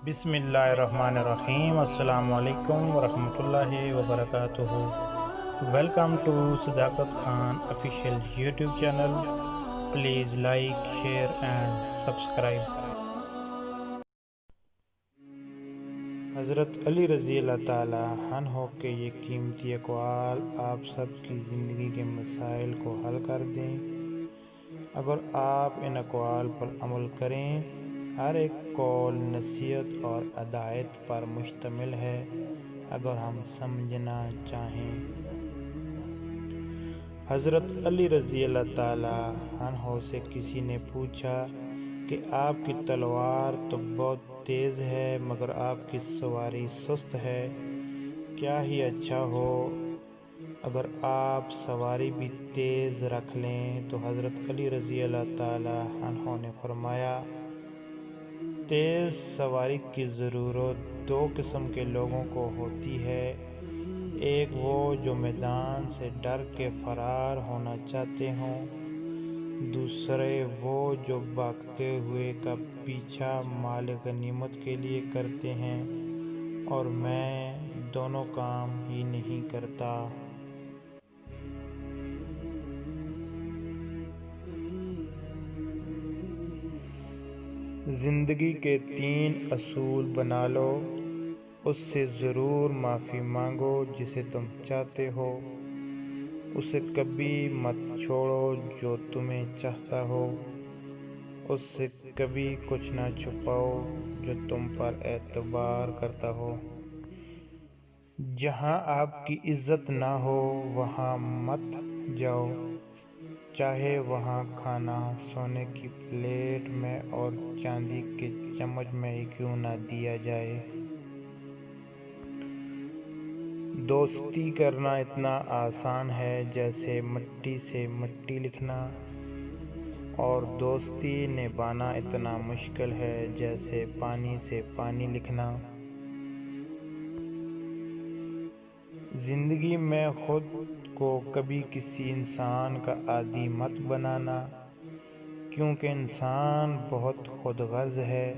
بسم اللہ الرحمن الرحیم۔ السلام علیکم ورحمۃ اللہ وبرکاتہ۔ ویلکم ٹو صداقت Khan official YouTube channel. Please like, share and subscribe. حضرت علی رضی اللہ تعالی عنہ کے یہ قیمتی اقوال آپ سب کی زندگی کے مسائل کو حل کر دیں۔ اگر آپ ان اقوال پر عمل کریں، ہر ایک قول نصیحت اور ہدایت پر مشتمل ہے۔ اگر ہم سمجھنا چاہیں، حضرت علی رضی اللہ تعالی عنہ سے کسی نے پوچھا کہ آپ کی تلوار تو بہت تیز ہے مگر آپ کی سواری سست ہے، کیا ہی اچھا ہو اگر آپ سواری بھی تیز رکھ لیں؟ تو حضرت علی رضی اللہ تعالی عنہ نے فرمایا، تیز سواری کی ضرورت دو قسم کے لوگوں کو ہوتی ہے، ایک وہ جو میدان سے ڈر کے فرار ہونا چاہتے ہوں، دوسرے وہ جو بھاگتے ہوئے کا پیچھا مال غنیمت کے لیے کرتے ہیں، اور میں دونوں کام ہی نہیں کرتا۔ زندگی کے 3 اصول بنا لو، اس سے ضرور معافی مانگو جسے تم چاہتے ہو، اسے کبھی مت چھوڑو جو تمہیں چاہتا ہو، اس سے کبھی کچھ نہ چھپاؤ جو تم پر اعتبار کرتا ہو۔ جہاں آپ کی عزت نہ ہو وہاں مت جاؤ، چاہے وہاں کھانا سونے کی پلیٹ میں اور چاندی کے چمچ میں ہی کیوں نہ دیا جائے۔ دوستی کرنا اتنا آسان ہے جیسے مٹی سے مٹی لکھنا، اور دوستی نبھانا اتنا مشکل ہے جیسے پانی سے پانی لکھنا۔ زندگی میں خود کو کبھی کسی انسان کا عادی مت بنانا، کیونکہ انسان بہت خود غرض ہے۔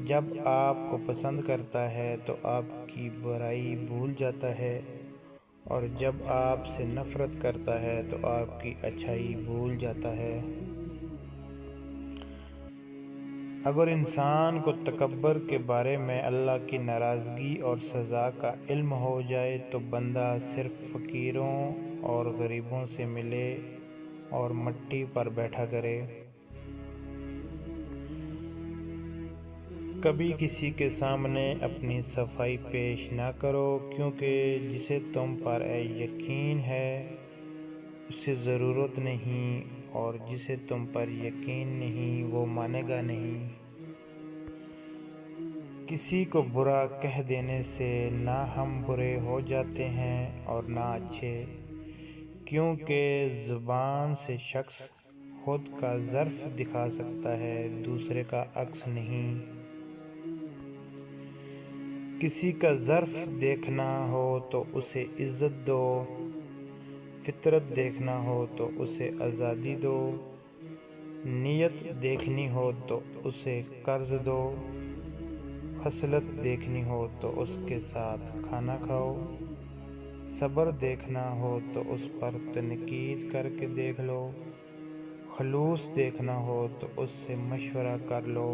جب آپ کو پسند کرتا ہے تو آپ کی برائی بھول جاتا ہے، اور جب آپ سے نفرت کرتا ہے تو آپ کی اچھائی بھول جاتا ہے۔ اگر انسان کو تکبر کے بارے میں اللہ کی ناراضگی اور سزا کا علم ہو جائے تو بندہ صرف فقیروں اور غریبوں سے ملے اور مٹی پر بیٹھا کرے۔ کبھی کسی کے سامنے اپنی صفائی پیش نہ کرو، کیونکہ جسے تم پر یقین ہے اسے ضرورت نہیں، اور جسے تم پر یقین نہیں وہ مانے گا نہیں۔ کسی کو برا کہہ دینے سے نہ ہم برے ہو جاتے ہیں اور نہ اچھے، کیونکہ زبان سے شخص خود کا ظرف دکھا سکتا ہے، دوسرے کا عکس نہیں۔ کسی کا ظرف دیکھنا ہو تو اسے عزت دو، فطرت دیکھنا ہو تو اسے آزادی دو، نیت دیکھنی ہو تو اسے قرض دو، خصلت دیکھنی ہو تو اس کے ساتھ کھانا کھاؤ، صبر دیکھنا ہو تو اس پر تنقید کر کے دیکھ لو، خلوص دیکھنا ہو تو اس سے مشورہ کر لو۔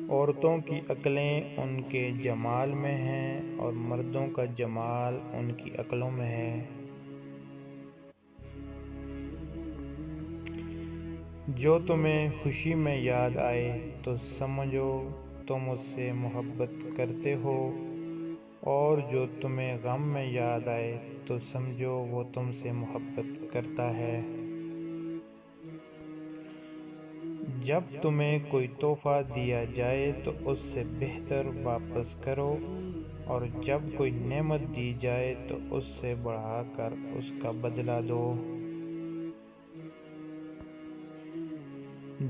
عورتوں کی عقلیں ان کے جمال میں ہیں اور مردوں کا جمال ان کی عقلوں میں ہے۔ جو تمہیں خوشی میں یاد آئے تو سمجھو تم اس سے محبت کرتے ہو، اور جو تمہیں غم میں یاد آئے تو سمجھو وہ تم سے محبت کرتا ہے۔ جب تمہیں کوئی تحفہ دیا جائے تو اس سے بہتر واپس کرو، اور جب کوئی نعمت دی جائے تو اس سے بڑھا کر اس کا بدلہ دو۔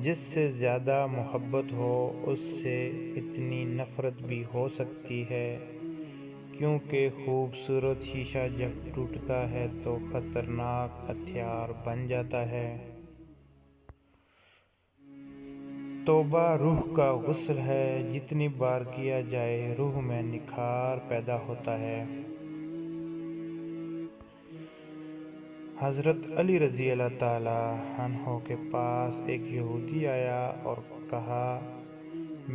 جس سے زیادہ محبت ہو اس سے اتنی نفرت بھی ہو سکتی ہے، کیونکہ خوبصورت شیشہ جب ٹوٹتا ہے تو خطرناک ہتھیار بن جاتا ہے۔ توبہ روح کا غسل ہے، جتنی بار کیا جائے روح میں نکھار پیدا ہوتا ہے۔ حضرت علی رضی اللہ تعالی عنہ کے پاس ایک یہودی آیا اور کہا،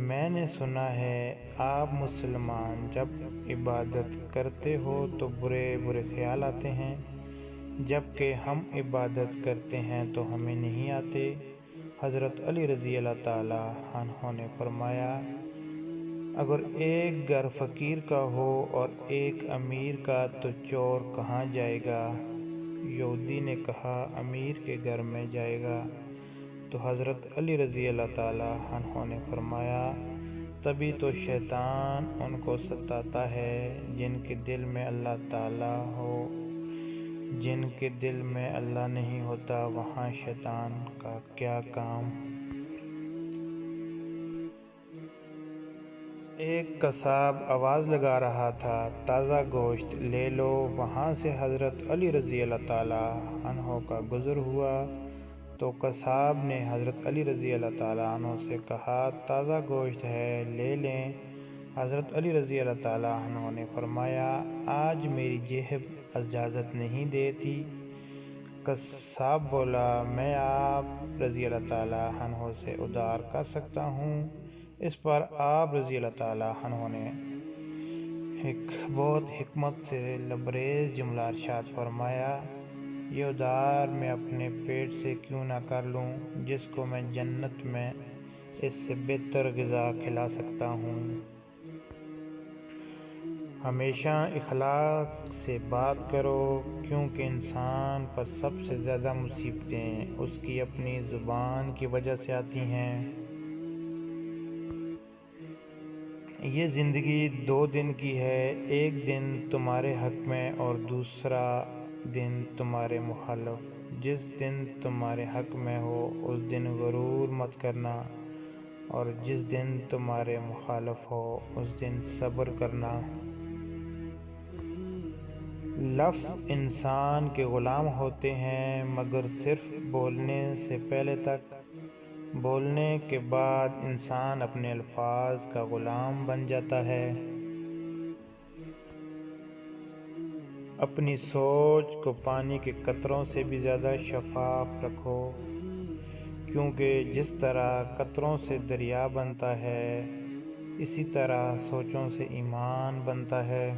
میں نے سنا ہے آپ مسلمان جب عبادت کرتے ہو تو برے برے خیال آتے ہیں، جبکہ ہم عبادت کرتے ہیں تو ہمیں نہیں آتے۔ حضرت علی رضی اللہ تعالی عنہ نے فرمایا، اگر ایک گھر فقیر کا ہو اور ایک امیر کا تو چور کہاں جائے گا؟ یہودی نے کہا، امیر کے گھر میں جائے گا۔ تو حضرت علی رضی اللہ تعالی عنہ نے فرمایا، تبھی تو شیطان ان کو ستاتا ہے جن کے دل میں اللہ تعالی ہو، جن کے دل میں اللہ نہیں ہوتا وہاں شیطان کا کیا کام۔ ایک قصاب آواز لگا رہا تھا، تازہ گوشت لے لو۔ وہاں سے حضرت علی رضی اللہ تعالی عنہ کا گزر ہوا تو قصاب نے حضرت علی رضی اللہ تعالی عنہ سے کہا، تازہ گوشت ہے، لے لیں۔ حضرت علی رضی اللہ تعالی عنہ نے فرمایا، آج میری جیب اجازت نہیں دیتی۔ قصاب بولا، میں آپ رضی اللہ تعالی عنہ سے ادھار کر سکتا ہوں۔ اس پر آپ رضی اللہ تعالی عنہ نے بہت حکمت سے لبریز جملہ ارشاد فرمایا، یہ ادھار میں اپنے پیٹ سے کیوں نہ کر لوں، جس کو میں جنت میں اس سے بہتر غذا کھلا سکتا ہوں۔ ہمیشہ اخلاق سے بات کرو، کیونکہ انسان پر سب سے زیادہ مصیبتیں اس کی اپنی زبان کی وجہ سے آتی ہیں۔ یہ زندگی 2 دن کی ہے، ایک دن تمہارے حق میں اور دوسرا دن تمہارے مخالف۔ جس دن تمہارے حق میں ہو اس دن غرور مت کرنا، اور جس دن تمہارے مخالف ہو اس دن صبر کرنا۔ لفظ انسان کے غلام ہوتے ہیں، مگر صرف بولنے سے پہلے تک۔ بولنے کے بعد انسان اپنے الفاظ کا غلام بن جاتا ہے۔ اپنی سوچ کو پانی کے قطروں سے بھی زیادہ شفاف رکھو، کیونکہ جس طرح قطروں سے دریا بنتا ہے، اسی طرح سوچوں سے ایمان بنتا ہے۔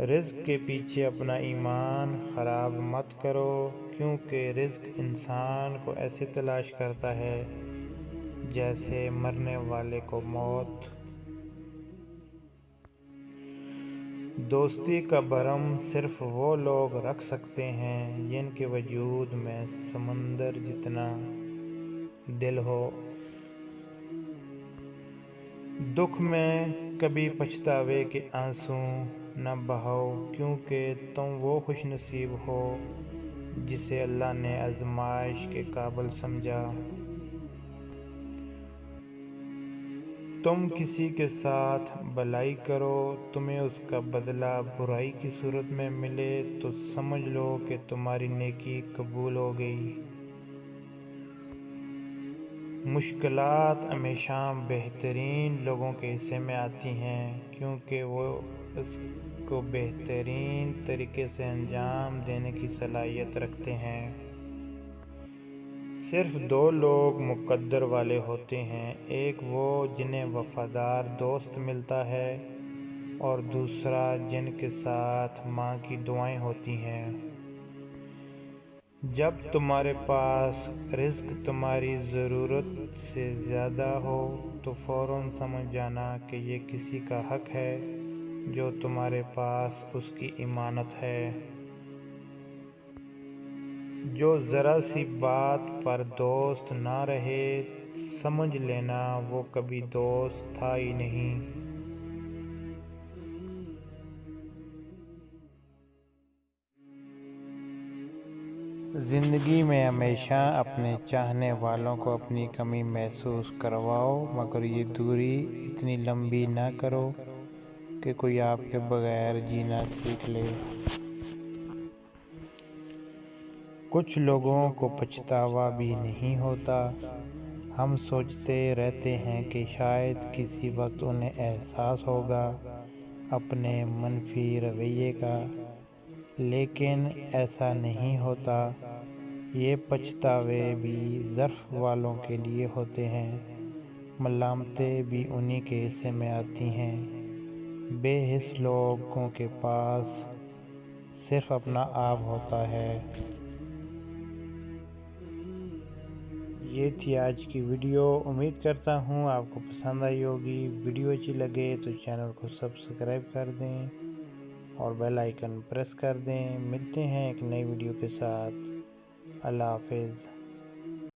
رزق کے پیچھے اپنا ایمان خراب مت کرو، کیونکہ رزق انسان کو ایسے تلاش کرتا ہے جیسے مرنے والے کو موت۔ دوستی کا بھرم صرف وہ لوگ رکھ سکتے ہیں جن کے وجود میں سمندر جتنا دل ہو۔ دکھ میں کبھی پچھتاوے کے آنسو نہ بہاؤ، کیونکہ تم وہ خوش نصیب ہو جسے اللہ نے آزمائش کے قابل سمجھا۔ تم کسی کے ساتھ بھلائی کرو، تمہیں اس کا بدلہ برائی کی صورت میں ملے تو سمجھ لو کہ تمہاری نیکی قبول ہو گئی۔ مشکلات ہمیشہ بہترین لوگوں کے حصے میں آتی ہیں، کیونکہ وہ اس کو بہترین طریقے سے انجام دینے کی صلاحیت رکھتے ہیں۔ صرف 2 لوگ مقدر والے ہوتے ہیں، ایک وہ جنہیں وفادار دوست ملتا ہے، اور دوسرا جن کے ساتھ ماں کی دعائیں ہوتی ہیں۔ جب تمہارے پاس رزق تمہاری ضرورت سے زیادہ ہو تو فوراً سمجھ جانا کہ یہ کسی کا حق ہے جو تمہارے پاس اس کی امانت ہے۔ جو ذرا سی بات پر دوست نہ رہے، سمجھ لینا وہ کبھی دوست تھا ہی نہیں۔ زندگی میں ہمیشہ اپنے چاہنے والوں کو اپنی کمی محسوس کرواؤ، مگر یہ دوری اتنی لمبی نہ کرو کہ کوئی آپ کے بغیر جینا سیکھ لے۔ کچھ لوگوں کو پچھتاوا بھی نہیں ہوتا، ہم سوچتے رہتے ہیں کہ شاید کسی وقت انہیں احساس ہوگا اپنے منفی رویے کا، لیکن ایسا نہیں ہوتا۔ یہ پچھتاوے بھی ظرف والوں کے لیے ہوتے ہیں، ملامتیں بھی انہی کے حصے میں آتی ہیں۔ بے حس لوگوں کے پاس صرف اپنا آپ ہوتا ہے۔ یہ تھی آج کی ویڈیو، امید کرتا ہوں آپ کو پسند آئی ہوگی۔ ویڈیو اچھی لگے تو چینل کو سبسکرائب کر دیں اور بیل آئیکن پریس کر دیں۔ ملتے ہیں ایک نئی ویڈیو کے ساتھ۔ اللہ حافظ۔